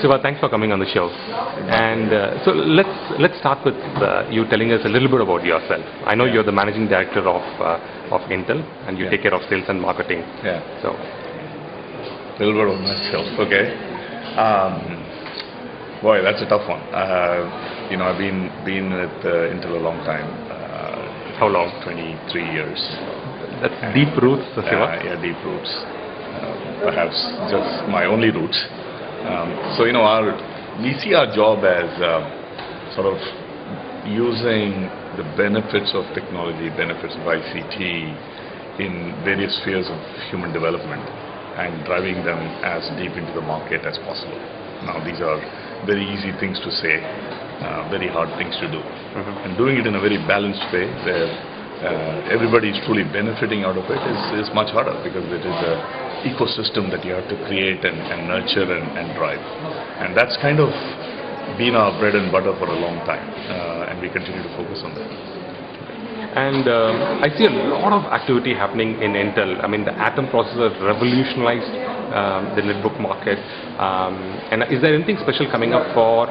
Siva, thanks for coming on the show. And so let's start with you telling us a little bit about yourself. I know you're the managing director of Intel, and you take care of sales and marketing. Yeah. So, a little bit of myself. Okay. Boy, that's a tough one. I've been with Intel a long time. how long? 23 years. That's deep roots, Siva. Yeah, deep roots. Perhaps just my only roots. We see our job as sort of using the benefits of technology, benefits of ICT in various spheres of human development and driving them as deep into the market as possible. Now, these are very easy things to say, very hard things to do. And doing it in a very balanced way where everybody is truly benefiting out of it is much harder, because it is an ecosystem that you have to create and nurture and drive. And that's kind of been our bread and butter for a long time, and we continue to focus on that. And I see a lot of activity happening in Intel. I mean, the Atom processor revolutionized the netbook market. And is there anything special coming up for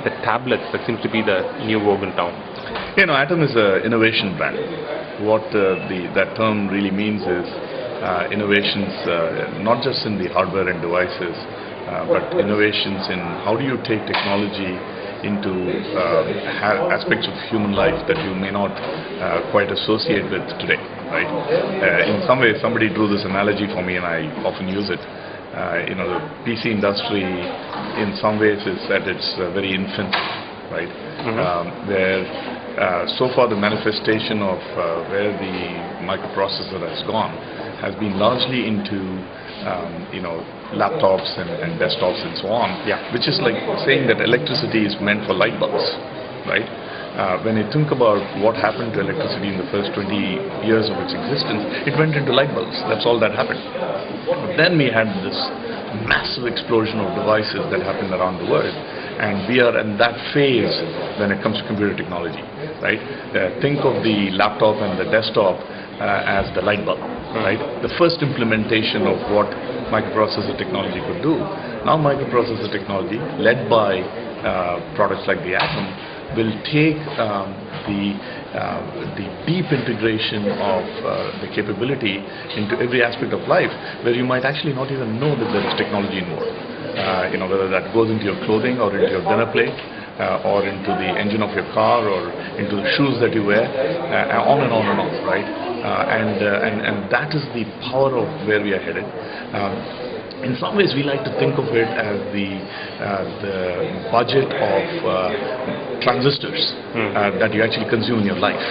the tablets that seems to be the new vogue in town? Atom is an innovation brand. What that term really means is innovations not just in the hardware and devices, but innovations in how do you take technology into aspects of human life that you may not quite associate with today, right? In some ways, somebody drew this analogy for me, and I often use it. The PC industry, in some ways, is at its very infancy, right? Where so far the manifestation of where the microprocessor has gone has been largely into laptops and desktops and so on, which is like saying that electricity is meant for light bulbs, right? When you think about what happened to electricity in the first 20 years of its existence, it went into light bulbs. That's all that happened. But then we had this massive explosion of devices that happened around the world, and we are in that phase when it comes to computer technology, right? Think of the laptop and the desktop as the light bulb, right? The first implementation of what microprocessor technology could do. Now microprocessor technology, led by products like the Atom, will take the deep integration of the capability into every aspect of life, where you might actually not even know that there is technology involved. Whether that goes into your clothing or into your dinner plate, or into the engine of your car, or into the shoes that you wear, on and on and on, right? And that is the power of where we are headed. In some ways, we like to think of it as the budget of transistors that you actually consume in your life.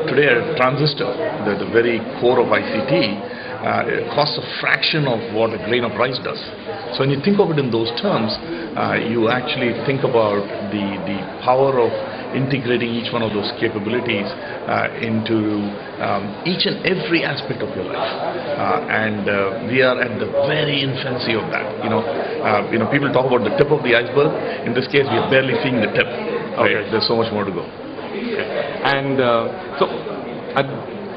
Today a transistor, the very core of ICT, costs a fraction of what a grain of rice does. So when you think of it in those terms, you actually think about the power of integrating each one of those capabilities into each and every aspect of your life, and we are at the very infancy of that. People talk about the tip of the iceberg. In this case, we are barely seeing the tip. Right? Okay. There's so much more to go. And so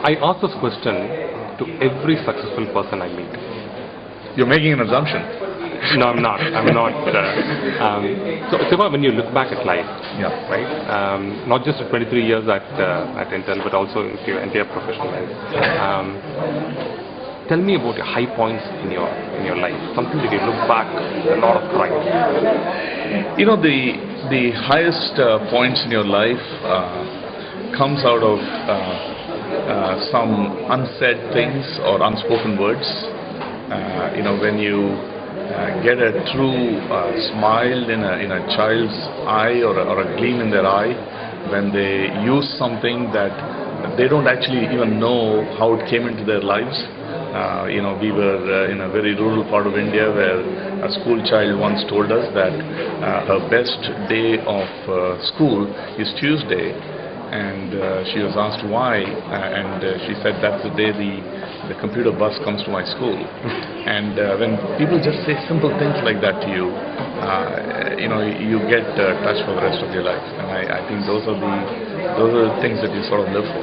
I ask this question to every successful person I meet. You're making an assumption. No, I'm not. So, Siva, when you look back at life, right? Not just 23 years at Intel, but also into your entire professional life. Tell me about your high points in your life. Something that you look back with a lot of pride. The highest points in your life comes out of some unsaid things or unspoken words. When you get a true smile in a child's eye, or a gleam in their eye when they use something that they don't actually even know how it came into their lives. We were in a very rural part of India where a school child once told us that her best day of school is Tuesday, and she was asked why, and she said that's the day the computer bus comes to my school. And when people just say simple things like that to you, you get touched for the rest of your life. And I think those are the things that you sort of live for.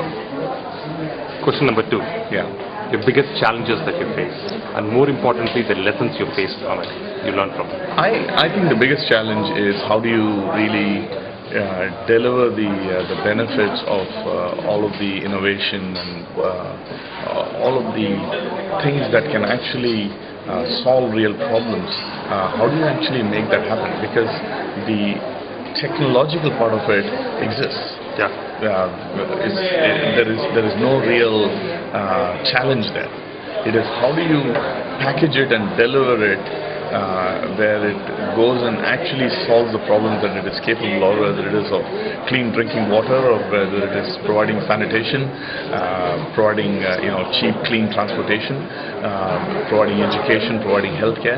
Question number 2. Yeah. Your biggest challenges that you face, and more importantly, the lessons you faced from it. you learn from? I think the biggest challenge is how do you really deliver the benefits of all of the innovation and all of the things that can actually solve real problems. How do you actually make that happen? Because the technological part of it exists. Yeah. There is no real challenge there. It is how do you package it and deliver it where it goes and actually solves the problems that it is capable of, whether it is of clean drinking water or whether it is providing sanitation, providing cheap, clean transportation, providing education, providing healthcare.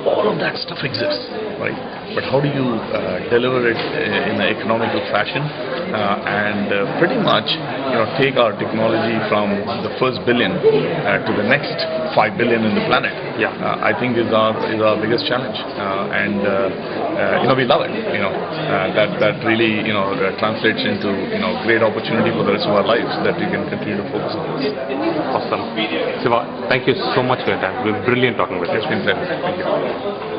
All of that stuff exists, right? But how do you deliver it in an economical fashion and pretty much take our technology from the first billion to the next 5 billion in the planet? Yeah. I think is our biggest challenge, and we love it. That really translates into great opportunity for the rest of our lives that we can continue to focus on. Awesome. Siva, thank you so much for your time. It's been brilliant talking with you. It's been pleasure. Thank you.